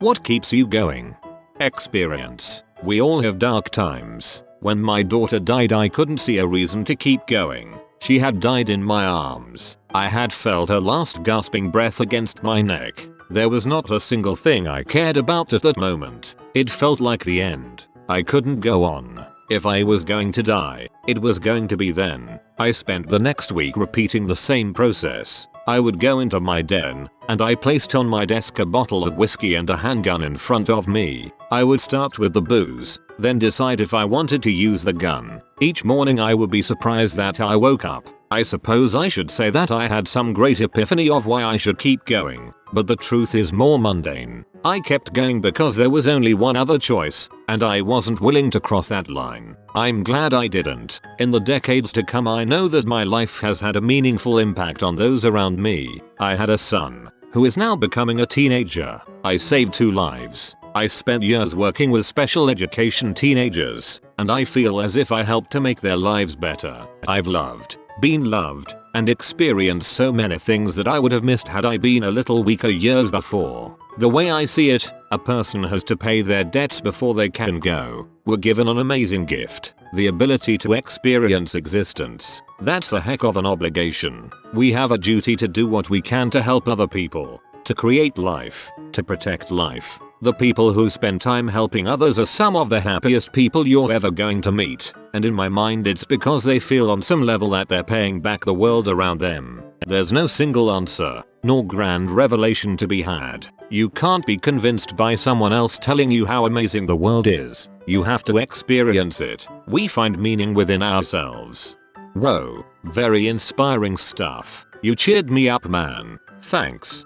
What keeps you going? Experience. We all have dark times. When my daughter died, I couldn't see a reason to keep going. She had died in my arms. I had felt her last gasping breath against my neck. There was not a single thing I cared about at that moment. It felt like the end. I couldn't go on. If I was going to die, it was going to be then. I spent the next week repeating the same process. I would go into my den, and I placed on my desk a bottle of whiskey and a handgun in front of me. I would start with the booze, then decide if I wanted to use the gun. Each morning I would be surprised that I woke up. I suppose I should say that I had some great epiphany of why I should keep going, but the truth is more mundane. I kept going because there was only one other choice, and I wasn't willing to cross that line. I'm glad I didn't. In the decades to come, I know that my life has had a meaningful impact on those around me. I had a son, who is now becoming a teenager. I saved 2 lives. I spent years working with special education teenagers, and I feel as if I helped to make their lives better. I've loved, been loved, and experienced so many things that I would have missed had I been a little weaker years before. The way I see it, a person has to pay their debts before they can go. We're given an amazing gift, the ability to experience existence. That's a heck of an obligation. We have a duty to do what we can to help other people, to create life, to protect life. The people who spend time helping others are some of the happiest people you're ever going to meet, and in my mind it's because they feel on some level that they're paying back the world around them. There's no single answer, nor grand revelation to be had. You can't be convinced by someone else telling you how amazing the world is. You have to experience it. We find meaning within ourselves. Whoa, very inspiring stuff. You cheered me up, man. Thanks.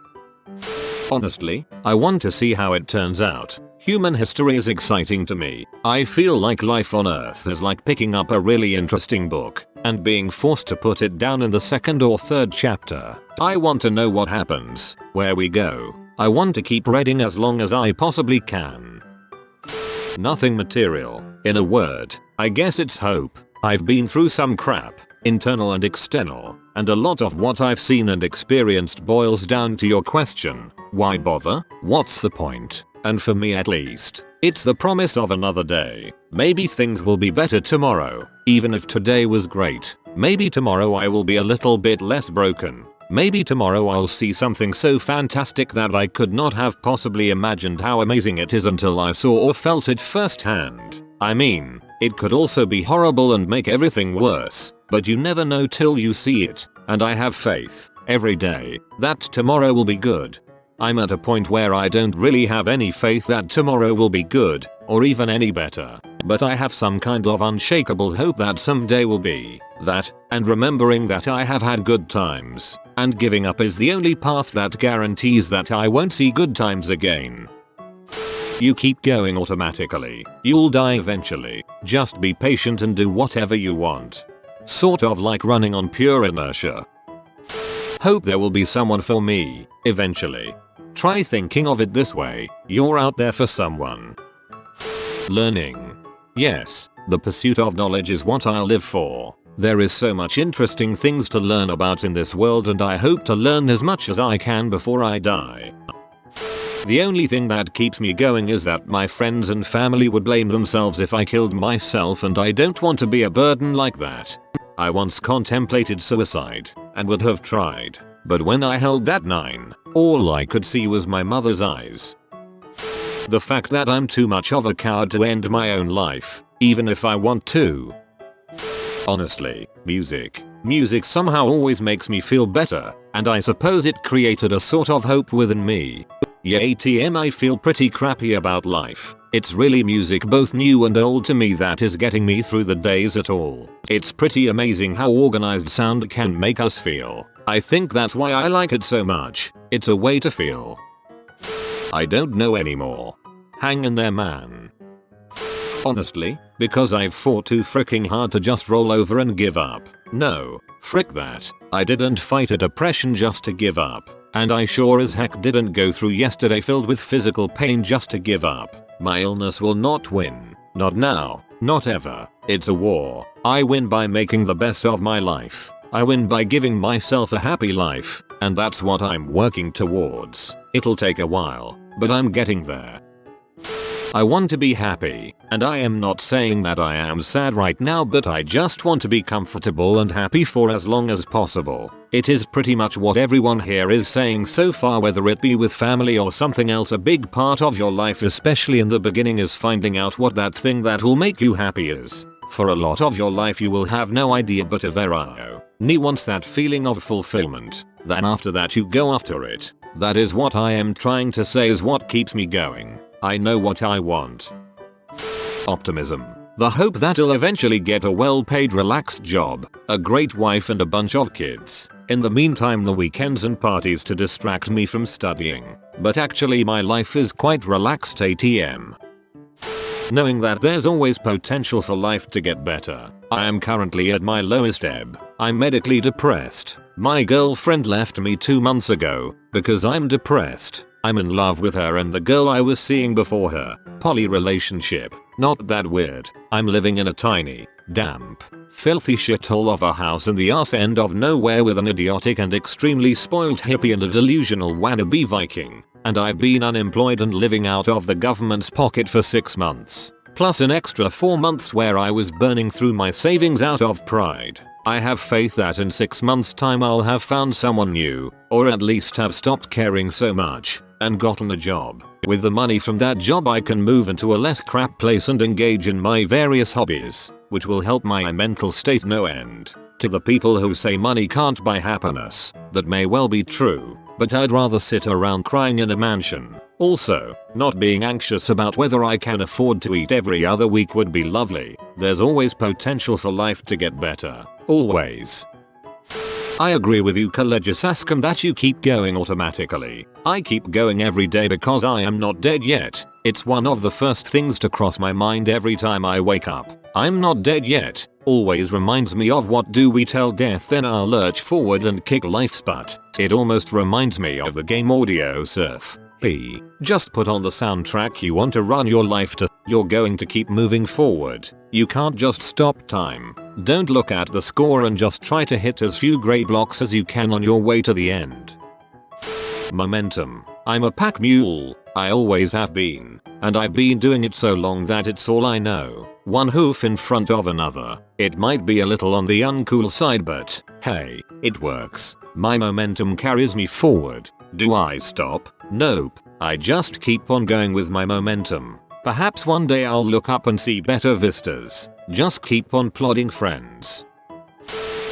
Honestly, I want to see how it turns out. Human history is exciting to me. I feel like life on Earth is like picking up a really interesting book and being forced to put it down in the 2nd or 3rd chapter. I want to know what happens, where we go. I want to keep reading as long as I possibly can. Nothing material. In a word, I guess it's hope. I've been through some crap, internal and external, and a lot of what I've seen and experienced boils down to your question. Why bother? What's the point? And for me at least, it's the promise of another day. Maybe things will be better tomorrow. Even if today was great, maybe tomorrow I will be a little bit less broken. Maybe tomorrow I'll see something so fantastic that I could not have possibly imagined how amazing it is until I saw or felt it firsthand. I mean, it could also be horrible and make everything worse, but you never know till you see it, and I have faith, every day, that tomorrow will be good. I'm at a point where I don't really have any faith that tomorrow will be good, or even any better, but I have some kind of unshakable hope that someday will be that, and remembering that I have had good times, and giving up is the only path that guarantees that I won't see good times again. You keep going automatically. You'll die eventually. Just be patient and do whatever you want. Sort of like running on pure inertia. Hope there will be someone for me, eventually. Try thinking of it this way, you're out there for someone. Learning. Yes, the pursuit of knowledge is what I'll live for. There is so much interesting things to learn about in this world, and I hope to learn as much as I can before I die. The only thing that keeps me going is that my friends and family would blame themselves if I killed myself, and I don't want to be a burden like that. I once contemplated suicide, and would have tried, but when I held that 9, all I could see was my mother's eyes. The fact that I'm too much of a coward to end my own life, even if I want to. Honestly, music somehow always makes me feel better, and I suppose it created a sort of hope within me. Yeah, ATM, I feel pretty crappy about life. It's really music, both new and old, to me that is getting me through the days at all. It's pretty amazing how organized sound can make us feel. I think that's why I like it so much. It's a way to feel. I don't know anymore. Hang in there, man. Honestly, because I've fought too fricking hard to just roll over and give up. No, frick that. I didn't fight a depression just to give up. And I sure as heck didn't go through yesterday filled with physical pain just to give up. My illness will not win. Not now. Not ever. It's a war. I win by making the best of my life. I win by giving myself a happy life. And that's what I'm working towards. It'll take a while. but I'm getting there. I want to be happy, and I am not saying that I am sad right now, but I just want to be comfortable and happy for as long as possible. It is pretty much what everyone here is saying so far, whether it be with family or something else. A big part of your life, especially in the beginning, is finding out what that thing that will make you happy is. For a lot of your life you will have no idea, but if you wants that feeling of fulfillment, then after that you go after it. That is what I am trying to say is what keeps me going. I know what I want. Optimism. The hope that I'll eventually get a well-paid relaxed job, a great wife and a bunch of kids. In the meantime, the weekends and parties to distract me from studying. But actually my life is quite relaxed ATM. Knowing that there's always potential for life to get better. I am currently at my lowest ebb. I'm medically depressed. My girlfriend left me 2 months ago because I'm depressed. I'm in love with her and the girl I was seeing before her. Poly relationship. Not that weird. I'm living in a tiny, damp, filthy shithole of a house in the arse end of nowhere with an idiotic and extremely spoiled hippie and a delusional wannabe Viking. And I've been unemployed and living out of the government's pocket for 6 months. Plus an extra 4 months where I was burning through my savings out of pride. I have faith that in 6 months time I'll have found someone new, or at least have stopped caring so much, and gotten a job. With the money from that job I can move into a less crap place and engage in my various hobbies, which will help my mental state no end. To the people who say money can't buy happiness, that may well be true, but I'd rather sit around crying in a mansion. Also, not being anxious about whether I can afford to eat every other week would be lovely. There's always potential for life to get better. Always. I agree with you, Kalejasaskum, that you keep going automatically. I keep going every day because I am not dead yet. It's one of the first things to cross my mind every time I wake up. I'm not dead yet always reminds me of what do we tell death, then I'll lurch forward and kick life's butt. It almost reminds me of the game Audio Surf. Just put on the soundtrack you want to run your life to. You're going to keep moving forward. You can't just stop time. Don't look at the score and just try to hit as few grey blocks as you can on your way to the end. Momentum. I'm a pack mule. I always have been. And I've been doing it so long that it's all I know. One hoof in front of another. It might be a little on the uncool side, but hey, it works. My momentum carries me forward. Do I stop? Nope. I just keep on going with my momentum. Perhaps one day I'll look up and see better vistas. Just keep on plodding, friends.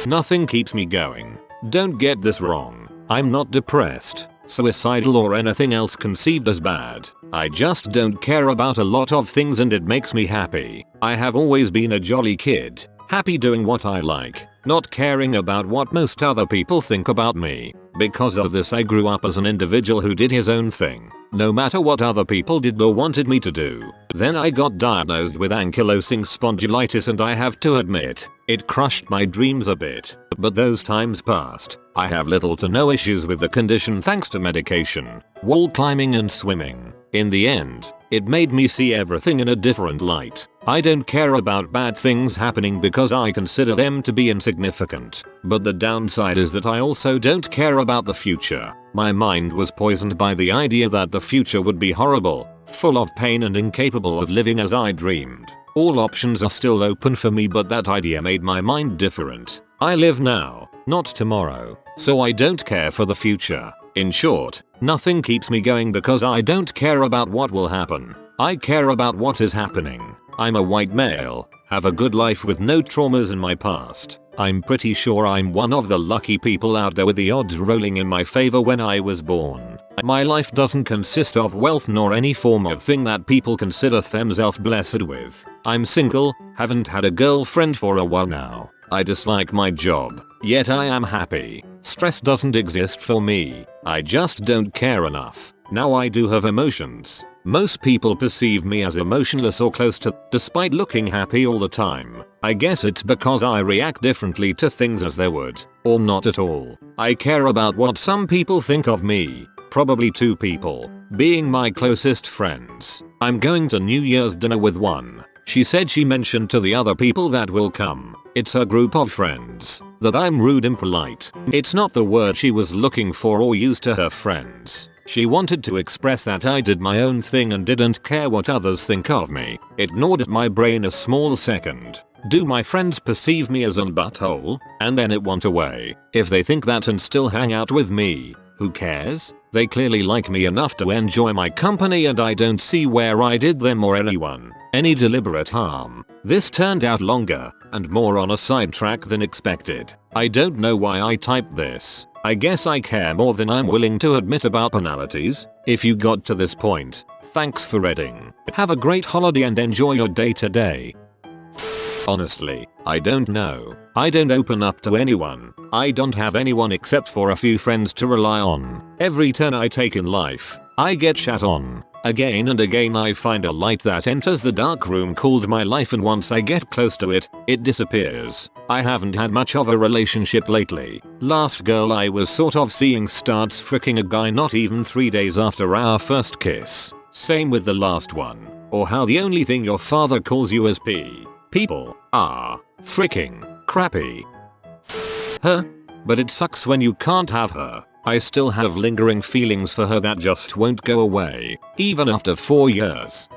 Nothing keeps me going. Don't get this wrong. I'm not depressed, suicidal or anything else conceived as bad. I just don't care about a lot of things and it makes me happy. I have always been a jolly kid, happy doing what I like, not caring about what most other people think about me. Because of this I grew up as an individual who did his own thing, no matter what other people did or wanted me to do. Then I got diagnosed with ankylosing spondylitis and I have to admit, it crushed my dreams a bit. But those times passed. I have little to no issues with the condition thanks to medication, wall climbing and swimming. In the end, it made me see everything in a different light. I don't care about bad things happening because I consider them to be insignificant. But the downside is that I also don't care about the future. My mind was poisoned by the idea that the future would be horrible, full of pain and incapable of living as I dreamed. All options are still open for me, but that idea made my mind different. I live now, not tomorrow, so I don't care for the future. In short, nothing keeps me going because I don't care about what will happen. I care about what is happening. I'm a white male, have a good life with no traumas in my past. I'm pretty sure I'm one of the lucky people out there with the odds rolling in my favor when I was born. My life doesn't consist of wealth nor any form of thing that people consider themselves blessed with. I'm single, haven't had a girlfriend for a while now. I dislike my job, yet I am happy. Stress doesn't exist for me. I just don't care enough. Now I do have emotions. Most people perceive me as emotionless or close to, despite looking happy all the time. I guess it's because I react differently to things as they would, or not at all. I care about what some people think of me. Probably 2 people, being my closest friends. I'm going to New Year's dinner with one. She said she mentioned to the other people that will come, it's her group of friends, that I'm rude and polite. It's not the word she was looking for or used to her friends. She wanted to express that I did my own thing and didn't care what others think of me. It gnawed at my brain a small second. Do my friends perceive me as an butthole? And then it went away. If they think that and still hang out with me, who cares? They clearly like me enough to enjoy my company and I don't see where I did them or anyone any deliberate harm. This turned out longer and more on a sidetrack than expected. I don't know why I typed this. I guess I care more than I'm willing to admit about banalities. If you got to this point, thanks for reading. Have a great holiday and enjoy your day today. Honestly, I don't know. I don't open up to anyone. I don't have anyone except for a few friends to rely on. Every turn I take in life, I get shat on. Again and again I find a light that enters the dark room called my life, and once I get close to it, it disappears. I haven't had much of a relationship lately. Last girl I was sort of seeing starts fricking a guy not even 3 days after our first kiss. Same with the last one. Or how the only thing your father calls you is people are freaking crappy. Her. But it sucks when you can't have her. I still have lingering feelings for her that just won't go away, even after 4 years.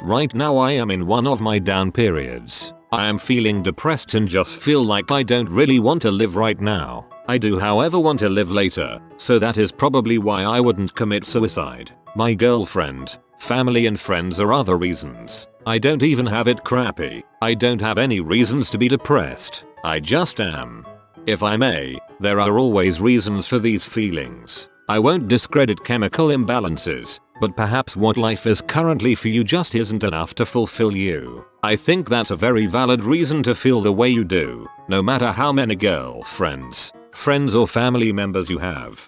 Right now I am in one of my down periods. I am feeling depressed and just feel like I don't really want to live right now. I do however want to live later, so that is probably why I wouldn't commit suicide. My girlfriend, family and friends are other reasons. I don't even have it crappy. I don't have any reasons to be depressed. I just am. If I may, there are always reasons for these feelings. I won't discredit chemical imbalances, but perhaps what life is currently for you just isn't enough to fulfill you. I think that's a very valid reason to feel the way you do, no matter how many girlfriends, friends or family members you have.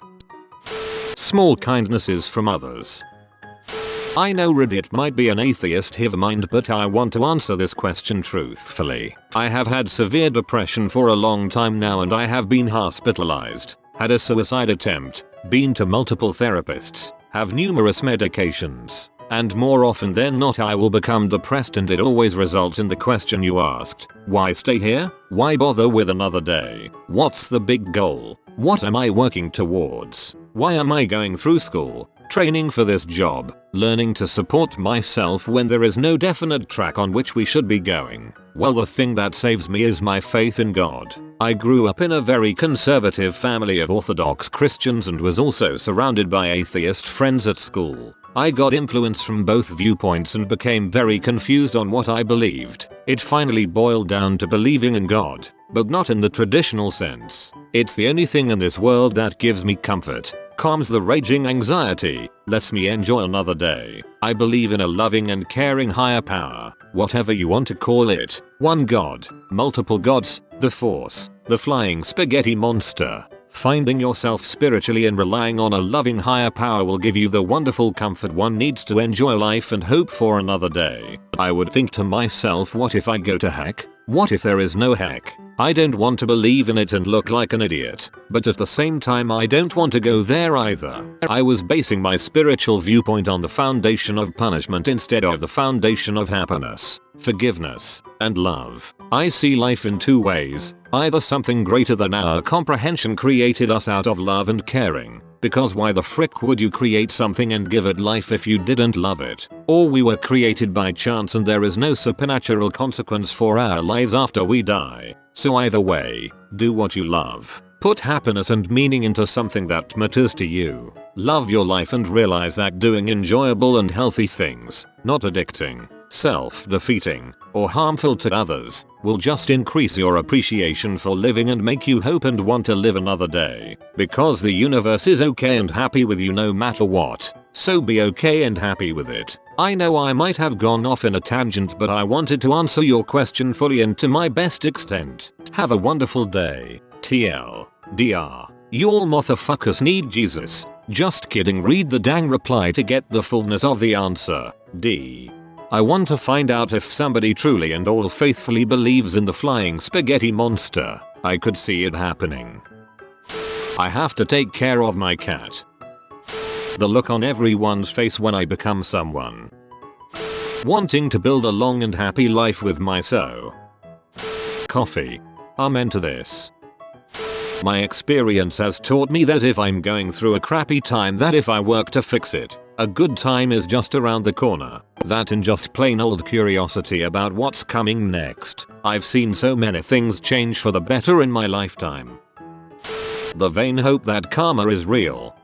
Small kindnesses from others. I know Reddit might be an atheist hive mind, but I want to answer this question truthfully. I have had severe depression for a long time now and I have been hospitalized, had a suicide attempt, been to multiple therapists, have numerous medications, and more often than not I will become depressed, and it always results in the question you asked. Why stay here? Why bother with another day? What's the big goal? What am I working towards? Why am I going through school? Training for this job, learning to support myself when there is no definite track on which we should be going. Well, the thing that saves me is my faith in God. I grew up in a very conservative family of Orthodox Christians and was also surrounded by atheist friends at school. I got influence from both viewpoints and became very confused on what I believed. It finally boiled down to believing in God, but not in the traditional sense. It's the only thing in this world that gives me comfort, calms the raging anxiety, lets me enjoy another day. I believe in a loving and caring higher power, whatever you want to call it. One God, multiple gods, the Force, the flying spaghetti monster. Finding yourself spiritually and relying on a loving higher power will give you the wonderful comfort one needs to enjoy life and hope for another day. I would think to myself, what if I go to heck? What if there is no heck? I don't want to believe in it and look like an idiot, but at the same time I don't want to go there either. I was basing my spiritual viewpoint on the foundation of punishment instead of the foundation of happiness, forgiveness, and love. I see life in two ways, either something greater than our comprehension created us out of love and caring, because why the frick would you create something and give it life if you didn't love it? Or we were created by chance and there is no supernatural consequence for our lives after we die. So either way, do what you love. Put happiness and meaning into something that matters to you. Love your life and realize that doing enjoyable and healthy things, not addicting, self-defeating, or harmful to others, will just increase your appreciation for living and make you hope and want to live another day. Because the universe is okay and happy with you no matter what, so be okay and happy with it. I know I might have gone off in a tangent, but I wanted to answer your question fully and to my best extent. Have a wonderful day. TLDR. You all motherfuckers need Jesus. Just kidding, read the dang reply to get the fullness of the answer. D. I want to find out if somebody truly and all faithfully believes in the flying spaghetti monster. I could see it happening. I have to take care of my cat. The look on everyone's face when I become someone. Wanting to build a long and happy life with my coffee. I'm into this. My experience has taught me that if I'm going through a crappy time, that if I work to fix it, a good time is just around the corner. That and just plain old curiosity about what's coming next. I've seen so many things change for the better in my lifetime. The vain hope that karma is real.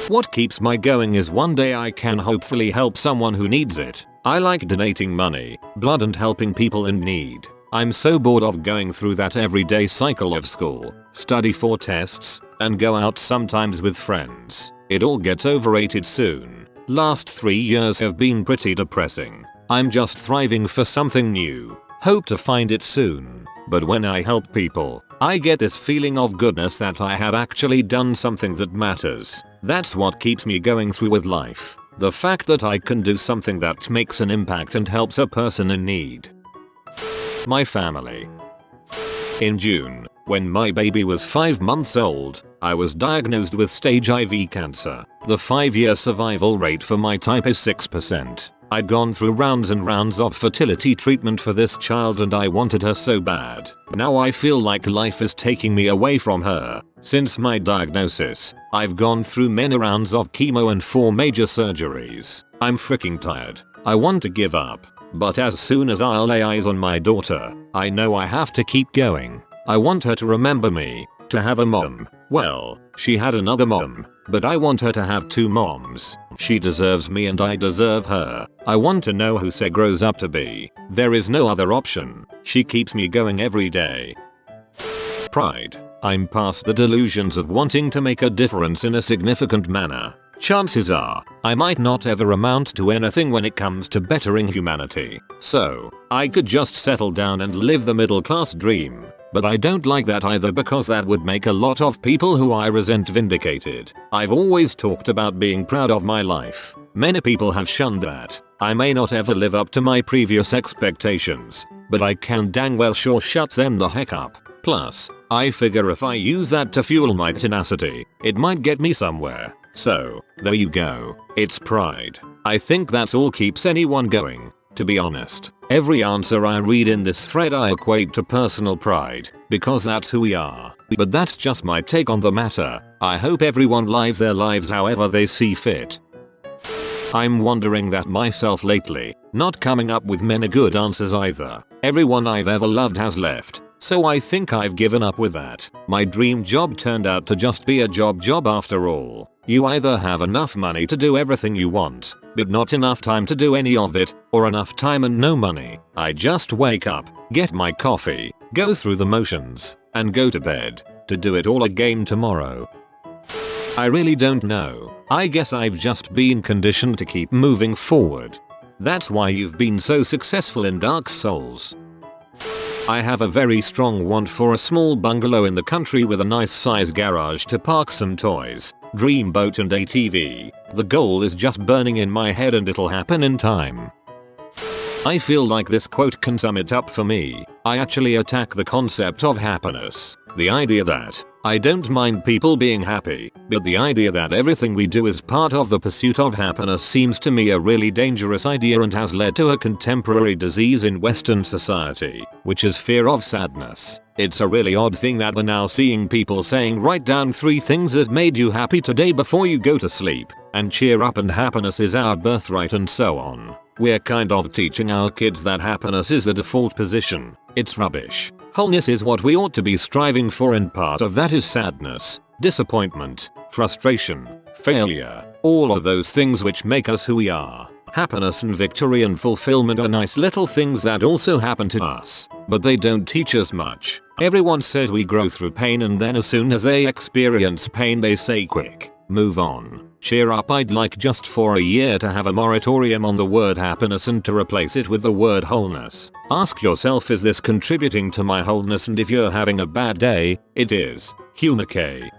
What keeps my going is one day I can hopefully help someone who needs it. I like donating money, blood and helping people in need. I'm so bored of going through that everyday cycle of school, study for tests, and go out sometimes with friends. It all gets overrated soon. Last 3 years have been pretty depressing. I'm just thriving for something new. Hope to find it soon. But when I help people, I get this feeling of goodness that I have actually done something that matters. That's what keeps me going through with life. The fact that I can do something that makes an impact and helps a person in need. My family. In June, when my baby was 5 months old, I was diagnosed with stage IV cancer. The 5-year survival rate for my type is 6%. I'd gone through rounds and rounds of fertility treatment for this child and I wanted her so bad. Now I feel like life is taking me away from her. Since my diagnosis, I've gone through many rounds of chemo and 4 major surgeries. I'm freaking tired. I want to give up. But as soon as I'll lay eyes on my daughter, I know I have to keep going. I want her to remember me, to have a mom. Well, she had another mom, but I want her to have 2 moms. She deserves me and I deserve her. I want to know who Seg grows up to be. There is no other option. She keeps me going every day. Pride. I'm past the delusions of wanting to make a difference in a significant manner. Chances are, I might not ever amount to anything when it comes to bettering humanity. So, I could just settle down and live the middle class dream. But I don't like that either because that would make a lot of people who I resent vindicated. I've always talked about being proud of my life. Many people have shunned that. I may not ever live up to my previous expectations, but I can dang well sure shut them the heck up. Plus, I figure if I use that to fuel my tenacity, it might get me somewhere. So, there you go. It's pride. I think that's all keeps anyone going. To be honest, every answer I read in this thread I equate to personal pride, because that's who we are. But that's just my take on the matter. I hope everyone lives their lives however they see fit. I'm wondering that myself lately, not coming up with many good answers either. Everyone I've ever loved has left, so I think I've given up with that. My dream job turned out to just be a job after all. You either have enough money to do everything you want, but not enough time to do any of it, or enough time and no money. I just wake up, get my coffee, go through the motions, and go to bed, to do it all again tomorrow. I really don't know. I guess I've just been conditioned to keep moving forward. That's why you've been so successful in Dark Souls. I have a very strong want for a small bungalow in the country with a nice size garage to park some toys, dream boat and ATV. The goal is just burning in my head and it'll happen in time. I feel like this quote can sum it up for me. I actually attack the concept of happiness. The idea that I don't mind people being happy, but the idea that everything we do is part of the pursuit of happiness seems to me a really dangerous idea and has led to a contemporary disease in Western society, which is fear of sadness. It's a really odd thing that we're now seeing people saying write down 3 things that made you happy today before you go to sleep, and cheer up and happiness is our birthright and so on. We're kind of teaching our kids that happiness is the default position. It's rubbish. Wholeness is what we ought to be striving for and part of that is sadness, disappointment, frustration, failure, all of those things which make us who we are. Happiness and victory and fulfillment are nice little things that also happen to us, but they don't teach us much. Everyone says we grow through pain and then as soon as they experience pain they say quick, move on. Cheer up. I'd like just for a year to have a moratorium on the word happiness and to replace it with the word wholeness. Ask yourself, is this contributing to my wholeness? And if you're having a bad day, it is. Humake.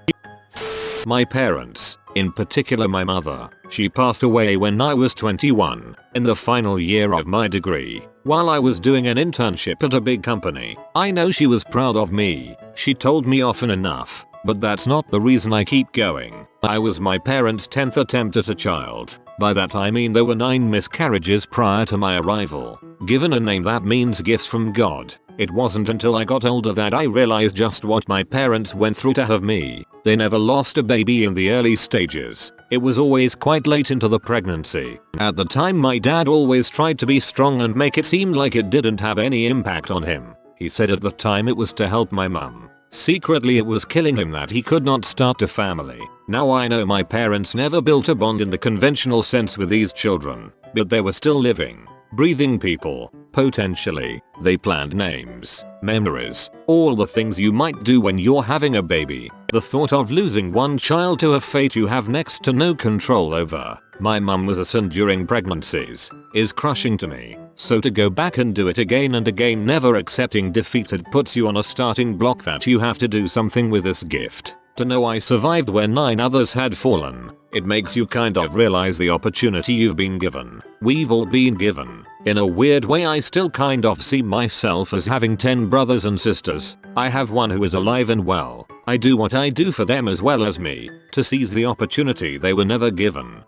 My parents, in particular my mother, she passed away when I was 21, in the final year of my degree, while I was doing an internship at a big company. I know she was proud of me. She told me often enough. But that's not the reason I keep going. I was my parents' 10th attempt at a child. By that I mean there were 9 miscarriages prior to my arrival. Given a name that means gifts from God. It wasn't until I got older that I realized just what my parents went through to have me. They never lost a baby in the early stages. It was always quite late into the pregnancy. At the time my dad always tried to be strong and make it seem like it didn't have any impact on him. He said at the time it was to help my mum. Secretly it was killing him that he could not start a family. Now I know my parents never built a bond in the conventional sense with these children, but they were still living, breathing people. Potentially, they planned names, memories, all the things you might do when you're having a baby. The thought of losing one child to a fate you have next to no control over, my mum was a son during pregnancies, is crushing to me. So to go back and do it again and again, never accepting defeat, it puts you on a starting block that you have to do something with this gift. To know I survived when 9 others had fallen, it makes you kind of realize the opportunity you've been given. We've all been given. In a weird way I still kind of see myself as having 10 brothers and sisters. I have one who is alive and well. I do what I do for them as well as me, to seize the opportunity they were never given.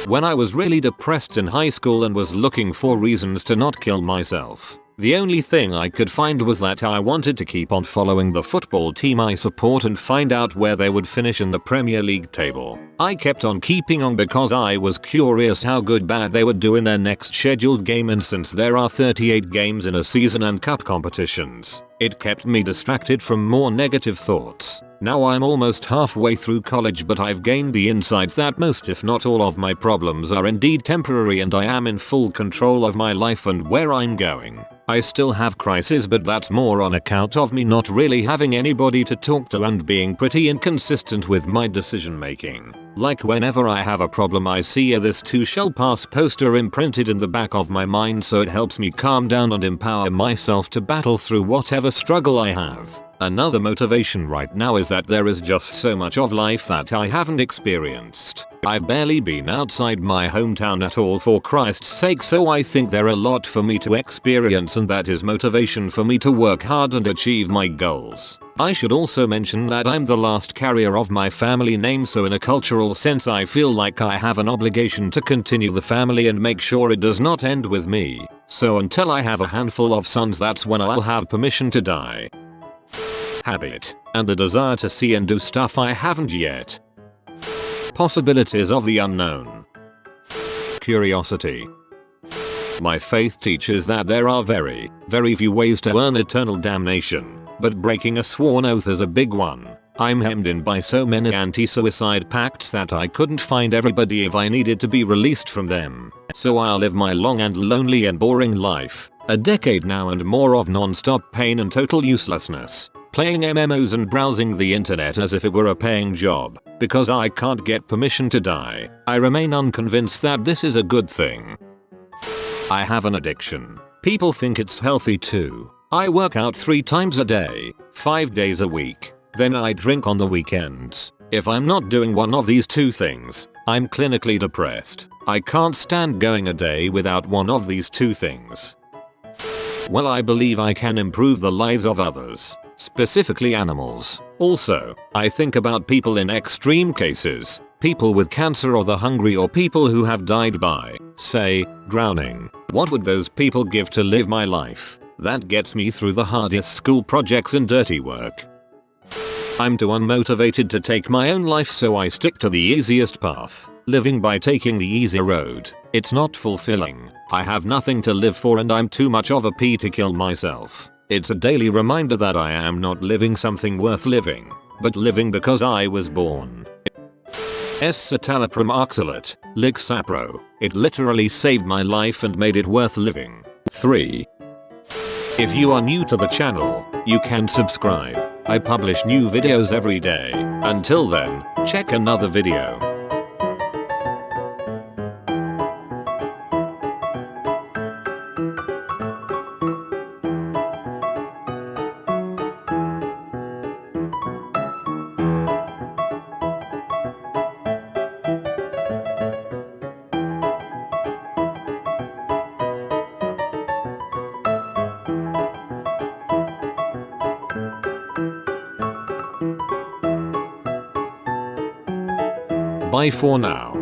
When I was really depressed in high school and was looking for reasons to not kill myself, the only thing I could find was that I wanted to keep on following the football team I support and find out where they would finish in the Premier League table. I kept on keeping on because I was curious how bad they would do in their next scheduled game, and since there are 38 games in a season and cup competitions, it kept me distracted from more negative thoughts. Now I'm almost halfway through college, but I've gained the insight that most if not all of my problems are indeed temporary and I am in full control of my life and where I'm going. I still have crises, but that's more on account of me not really having anybody to talk to and being pretty inconsistent with my decision making. Like whenever I have a problem I see a "this too shall pass" poster imprinted in the back of my mind, so it helps me calm down and empower myself to battle through whatever struggle I have. Another motivation right now is that there is just so much of life that I haven't experienced. I've barely been outside my hometown at all, for Christ's sake, so I think there are a lot for me to experience, and that is motivation for me to work hard and achieve my goals. I should also mention that I'm the last carrier of my family name, so in a cultural sense I feel like I have an obligation to continue the family and make sure it does not end with me. So until I have a handful of sons, that's when I'll have permission to die. Habit, and the desire to see and do stuff I haven't yet. Possibilities of the unknown. Curiosity. My faith teaches that there are very few ways to earn eternal damnation, but breaking a sworn oath is a big one. I'm hemmed in by so many anti-suicide pacts that I couldn't find everybody if I needed to be released from them. So I'll live my long and lonely and boring life, a decade now and more of non-stop pain and total uselessness, playing MMOs and browsing the internet as if it were a paying job, because I can't get permission to die. I remain unconvinced that this is a good thing. I have an addiction. People think it's healthy too. I work out 3 times a day, 5 days a week. Then I drink on the weekends. If I'm not doing one of these 2 things, I'm clinically depressed. I can't stand going a day without one of these 2 things. Well, I believe I can improve the lives of others, specifically animals. Also, I think about people in extreme cases, people with cancer or the hungry, or people who have died by, say, drowning. What would those people give to live my life? That gets me through the hardest school projects and dirty work. I'm too unmotivated to take my own life, so I stick to the easiest path, living by taking the easy road. It's not fulfilling. I have nothing to live for and I'm too much of a P to kill myself. It's a daily reminder that I am not living something worth living, but living because I was born. Citalopram oxalate, Lixapro. It literally saved my life and made it worth living. 3. If you are new to the channel, you can subscribe. I publish new videos every day. Until then, check another video. Bye for now.